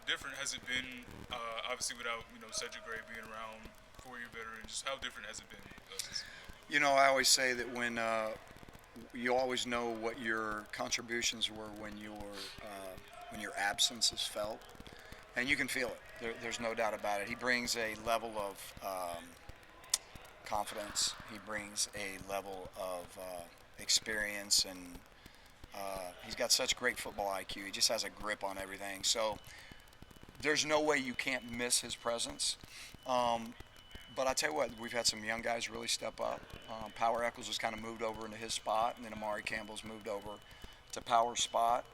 different has it been? Obviously, without Cedric Gray being around, 4 year veteran. Just how different has it been? I always say that you always know what your contributions were when your absence is felt, and you can feel it. There's no doubt about it. He brings a level of confidence. He brings a level of experience, and he's got such great football IQ. He just has a grip on everything. So there's no way you can't miss his presence. Um, but I tell you what, we've had some young guys really step up. Power Eccles has kind of moved over into his spot, and then Amari Campbell's moved over to Power's spot.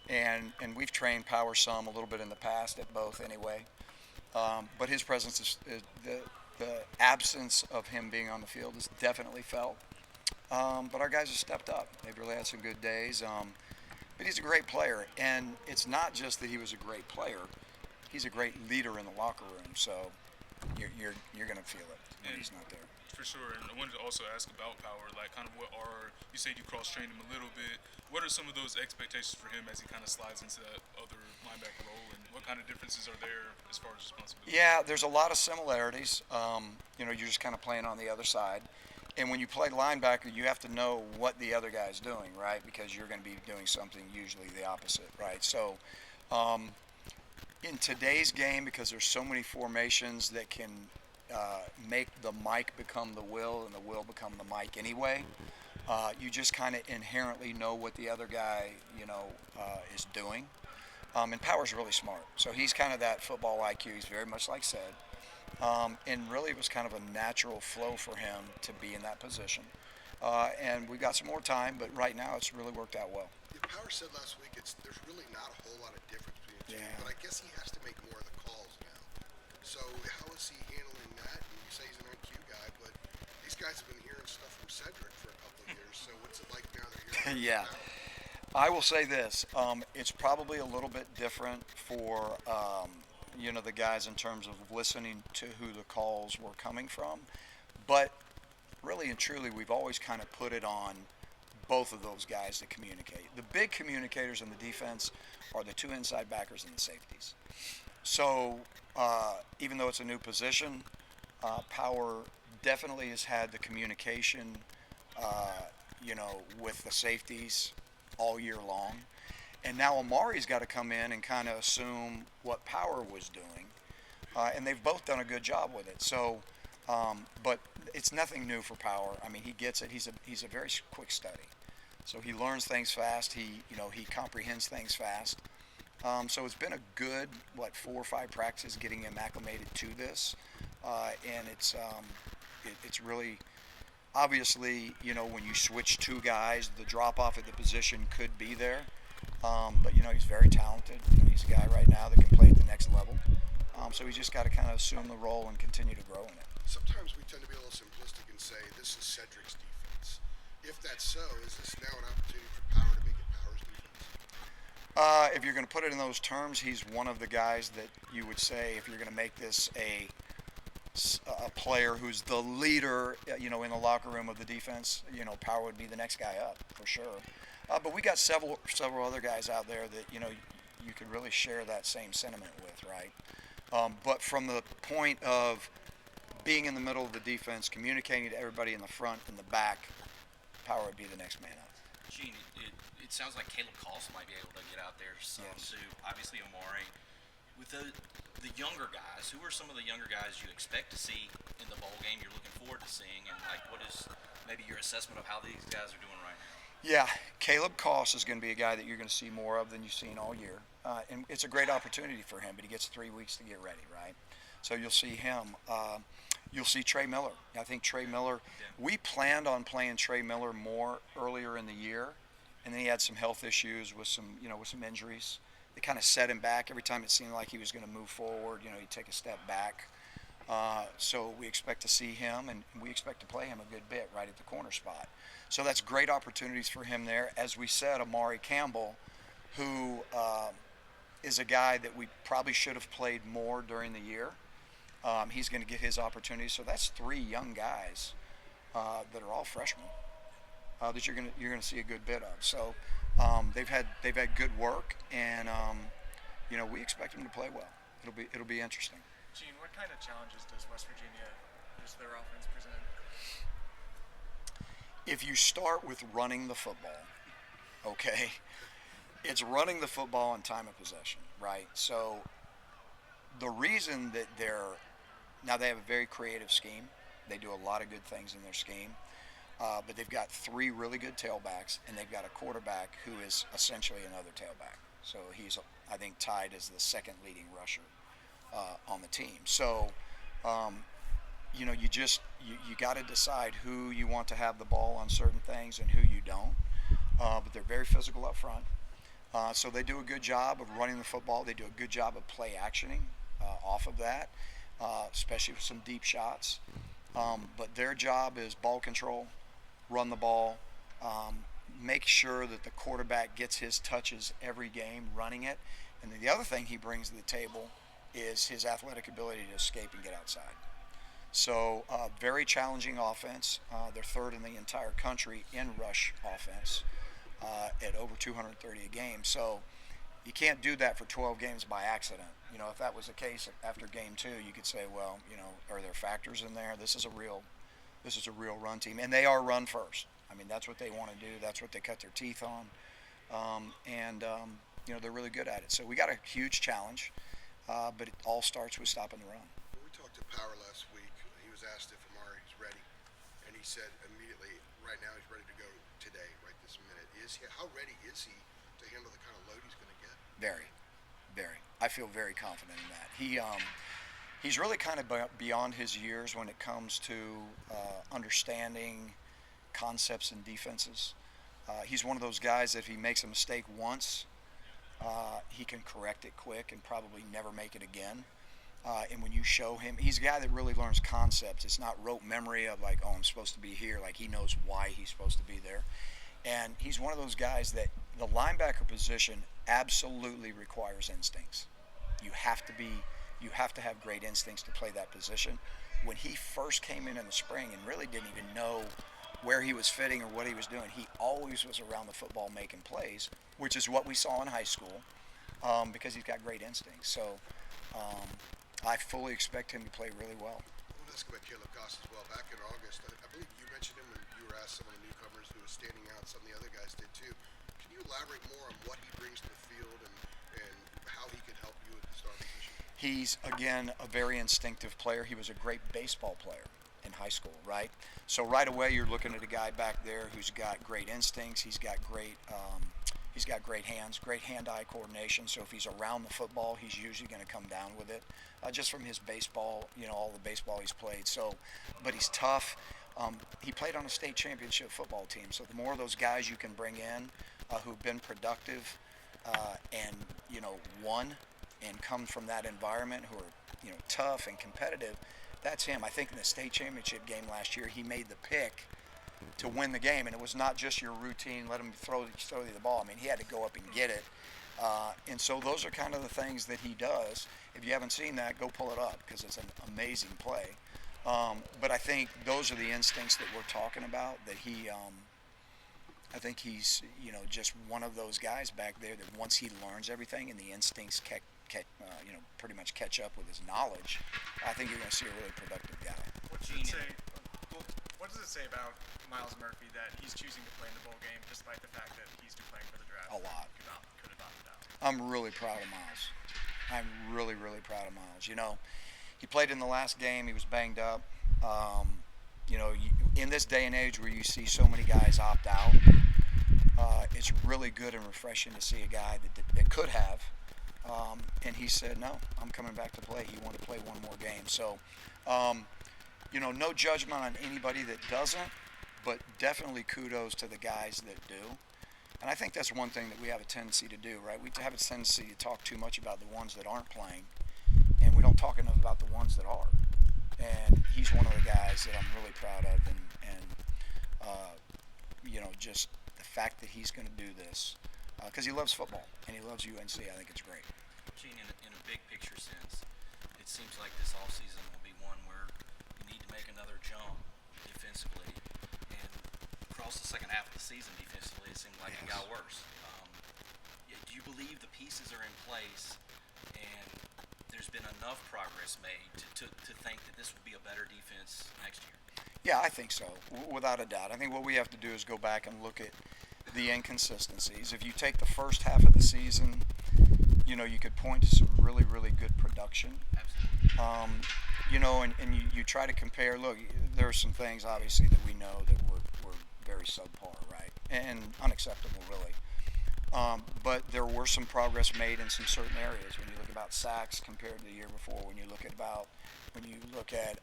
And we've trained Power some a little bit in the past at both anyway. But his presence is the absence of him being on the field is definitely felt. But our guys have stepped up. They've really had some good days. But he's a great player, and it's not just that he was a great player. He's a great leader in the locker room. So you're going to feel it when And he's not there. for sure. And I wanted to also ask about Power. Like, kind of what are you said you cross trained him a little bit. What are some of those expectations for him as he kind of slides into that other linebacker role, and what kind of differences are there as far as responsibility? Yeah, there's a lot of similarities. You're just kind of playing on the other side. And when you play linebacker, you have to know what the other guy's doing, right? Because you're going to be doing something usually the opposite, right? So, um, in today's game, because there's so many formations that can make the mic become the will and the will become the mic anyway, you just kind of inherently know what the other guy, is doing. And Power's really smart. So he's kind of that football IQ. He's very much like said. And really, it was kind of a natural flow for him to be in that position. And we've got some more time, but right now it's really worked out well. Yeah, Power said last week there's really not a whole lot of difference between the two, Yeah. but I guess he has to make more of the calls now. So how is he handling that? And you say he's an IQ guy, but these guys have been hearing stuff from Cedric for a couple of years. So what's it like now they're hearing it Yeah. from Power? I will say this: it's probably a little bit different for the guys in terms of listening to who the calls were coming from, but really and truly, we've always kind of put it on both of those guys to communicate. The big communicators in the defense are the two inside backers and the safeties. So even though it's a new position, Power definitely has had the communication, with the safeties all year long. And now Amari's got to come in and kind of assume what Power was doing. And they've both done a good job with it. So, but it's nothing new for Power. I mean, he gets it. He's a very quick study. So he learns things fast. He comprehends things fast. So it's been a good 4 or 5 practices getting him acclimated to this, and it's really obviously when you switch two guys, the drop off at the position could be there. But he's very talented. He's a guy right now that can play at the next level. So he's just got to kind of assume the role and continue to grow in it. Sometimes we tend to be a little simplistic and say this is Cedric's defense. If that's so, is this now an opportunity for Power to make it Power's defense? If you're going to put it in those terms, he's one of the guys that you would say if you're going to make this a player who's the leader, in the locker room of the defense. Power would be the next guy up for sure. But we got several other guys out there that you could really share that same sentiment with, right? But from the point of being in the middle of the defense, communicating to everybody in the front and the back, Power would be the next man up. Gene, it sounds like Caleb Cost might be able to get out there some Yes. too. Obviously, Amari. With the younger guys, who are some of the younger guys you expect to see in the bowl game? You're looking forward to seeing, and what is maybe your assessment of how these guys are doing right now? Yeah, Caleb Koss is going to be a guy that you're going to see more of than you've seen all year. And it's a great opportunity for him, but he gets 3 weeks to get ready, right? So you'll see him. You'll see Trey Miller. I think Trey Miller, we planned on playing Trey Miller more earlier in the year, and then he had some health issues with some injuries. They kind of set him back. Every time it seemed like he was going to move forward, he'd take a step back. So we expect to see him, and we expect to play him a good bit right at the corner spot. So that's great opportunities for him there. As we said, Amari Campbell, who is a guy that we probably should have played more during the year. He's going to get his opportunities. So that's 3 young guys that are all freshmen that you're going to see a good bit of. So they've had good work, and we expect him to play well. It'll be interesting. Gene, what kind of challenges does West Virginia, just their offense, present? If you start with running the football, okay, it's running the football and time of possession, right? So the reason that they have a very creative scheme. They do a lot of good things in their scheme. But they've got 3 really good tailbacks, and they've got a quarterback who is essentially another tailback. So he's, I think, tied as the second leading rusher on the team. So, you got to decide who you want to have the ball on certain things and who you don't. But they're very physical up front. So they do a good job of running the football. They do a good job of play actioning off of that, especially with some deep shots. But their job is ball control, run the ball, make sure that the quarterback gets his touches every game running it. And then the other thing he brings to the table is his athletic ability to escape and get outside. So very challenging offense. They're third in the entire country in rush offense at over 230 a game. So you can't do that for 12 games by accident. If that was the case after game 2, you could say, well, are there factors in there? This is a real run team, and they are run first. I mean, that's what they want to do. That's what they cut their teeth on, they're really good at it. So we got a huge challenge, but it all starts with stopping the run. When we talked to Power last week, he was asked if Amari's ready, and he said immediately, right now he's ready to go today, right this minute. How ready is he to handle the kind of load he's going to get? Very. I feel very confident in that. He's really kind of beyond his years when it comes to understanding concepts and defenses. He's one of those guys that if he makes a mistake once, he can correct it quick and probably never make it again. And when you show him, he's a guy that really learns concepts. It's not rote memory of like, oh, I'm supposed to be here. Like, he knows why he's supposed to be there. And he's one of those guys that the linebacker position absolutely requires instincts. You have to have great instincts to play that position. When he first came in the spring and really didn't even know where he was fitting or what he was doing, he always was around the football making plays, which is what we saw in high school, because he's got great instincts. So I fully expect him to play really well. I want to ask about Caleb Goss as well. Back in August, I believe you mentioned him when you were asked some of the newcomers who was standing out. Some of the other guys did too. Can you elaborate more on what he brings to the field and how he can help you at the star position? He's, again, a very instinctive player. He was a great baseball player in high school, right? So right away you're looking at a guy back there who's got great instincts. He's got great hands, great hand-eye coordination. So if he's around the football, he's usually going to come down with it, just from his baseball, all the baseball he's played. So, but he's tough. He played on a state championship football team. So the more of those guys you can bring in who've been productive and won and come from that environment, who are tough and competitive, that's him. I think in the state championship game last year, he made the pick to win the game, and it was not just your routine, let him throw you the ball. I mean, he had to go up and get it. And so those are kind of the things that he does. If you haven't seen that, go pull it up, because it's an amazing play. But I think those are the instincts that we're talking about, that I think he's, just one of those guys back there that once he learns everything and the instincts pretty much catch up with his knowledge, I think you're going to see a really productive guy. What does it say about Miles Murphy that he's choosing to play in the bowl game despite the fact that he's playing for the draft? A lot. Could have opted out. I'm really proud of Miles. I'm really, really proud of Miles. He played in the last game. He was banged up. In this day and age where you see so many guys opt out, it's really good and refreshing to see a guy that could have. And he said, no, I'm coming back to play. He wanted to play one more game. So, no judgment on anybody that doesn't, but definitely kudos to the guys that do. And I think that's one thing that we have a tendency to do, right? We have a tendency to talk too much about the ones that aren't playing, and we don't talk enough about the ones that are. And he's one of the guys that I'm really proud of, and just the fact that he's going to do this, because he loves football, and he loves UNC. I think it's great. Gene, in a big picture sense, it seems like this offseason will be one where you need to make another jump defensively, and across the second half of the season defensively, it seemed like it got worse. Do you believe the pieces are in place and there's been enough progress made to think that this will be a better defense next year. Yeah, I think so, without a doubt. I think what we have to do is go back and look at the inconsistencies. If you take the first half of the season, you know, you could point to some really, really good production. Absolutely. You know, and you try to compare. Look, there are some things obviously that we know that were very subpar, right, and unacceptable, really. But there were some progress made in some certain areas. When you look about sacks compared to the year before, when you look at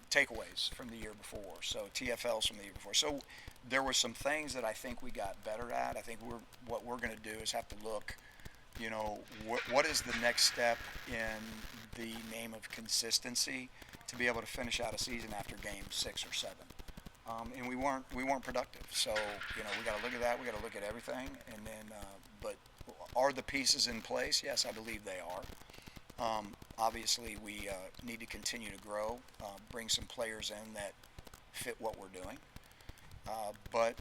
takeaways from the year before, so TFLs from the year before. So there were some things that I think we got better at. I think what we're going to do is have to look, you know, what is the next step in the name of consistency to be able to finish out a season after game 6 or 7. And we weren't productive. So, you know, we got to look at that. We got to look at everything. And then, but are the pieces in place? Yes, I believe they are. Obviously, we need to continue to grow, bring some players in that fit what we're doing. But,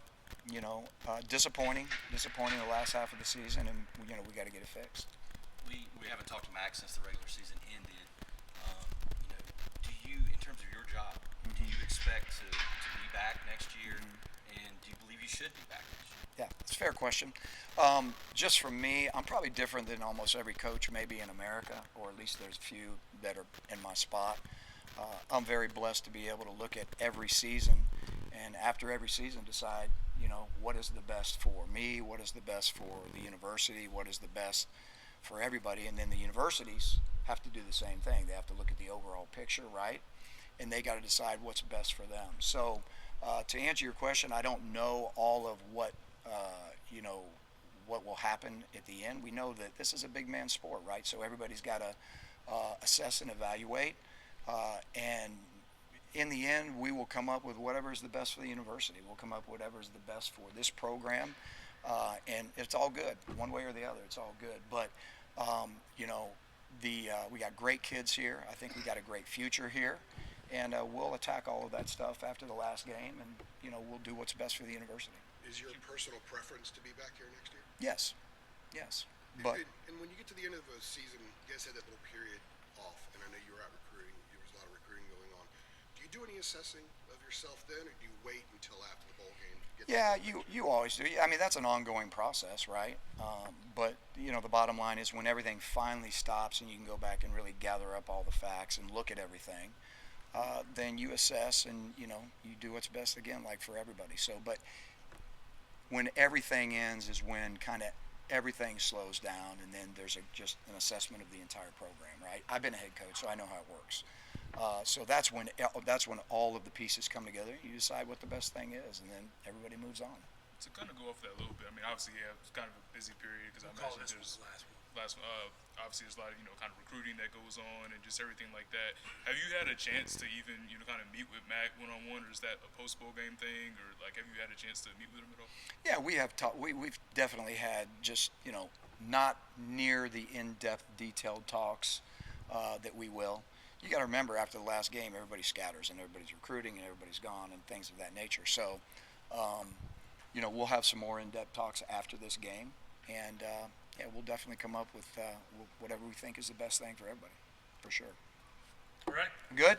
you know, disappointing the last half of the season, and you know we got to get it fixed. We haven't talked to Max since the regular season ended. You know, do you, in terms of your job, do you expect to be back next year, and do you believe you should be back next year? Yeah, it's a fair question. Just for me, I'm probably different than almost every coach maybe in America, or at least there's a few that are in my spot. I'm very blessed to be able to look at every season, and after every season decide, you know, what is the best for me, what is the best for the university, what is the best for everybody, and then the universities have to do the same thing. They have to look at the overall picture, right? And they got to decide what's best for them. So to answer your question, I don't know all of what, you know, what will happen at the end. We know that this is a big man sport, right? So everybody's got to assess and evaluate. And in the end, we will come up with whatever is the best for the university. We'll come up with whatever is the best for this program. And it's all good, one way or the other. It's all good. But, you know, we got great kids here. I think we got a great future here. And we'll attack all of that stuff after the last game. And, you know, we'll do what's best for the university. Is your personal preference to be back here next year? Yes. Yes. But And when you get to the end of a season, you guys had that little period off, and I know you were out recruiting. There was a lot of recruiting going on. Do you do any assessing of yourself then, or do you wait until after the bowl game? yeah, you always do. I mean, that's an ongoing process, right? But, you know, the bottom line is when everything finally stops and you can go back and really gather up all the facts and look at everything, then you assess and, you know, you do what's best again, like for everybody. So, but when everything ends is when kind of everything slows down, and then there's just an assessment of the entire program, right? I've been a head coach, so I know how it works. So that's when all of the pieces come together. You decide what the best thing is, and then everybody moves on. To kind of go off that a little bit, I mean, obviously, yeah, it's kind of a busy period because I imagine there's obviously there's a lot of, you know, kind of recruiting that goes on and just everything like that. Have you had a chance to even, you know, kind of meet with Mac one-on-one, or is that a post-bowl game thing, or like have you had a chance to meet with him at all? Yeah, we have we've definitely had just, you know, not near the in-depth, detailed talks that we will. You got to remember, after the last game, everybody scatters and everybody's recruiting and everybody's gone and things of that nature. So, you know, we'll have some more in-depth talks after this game, and yeah, we'll definitely come up with whatever we think is the best thing for everybody, for sure. All right. Good.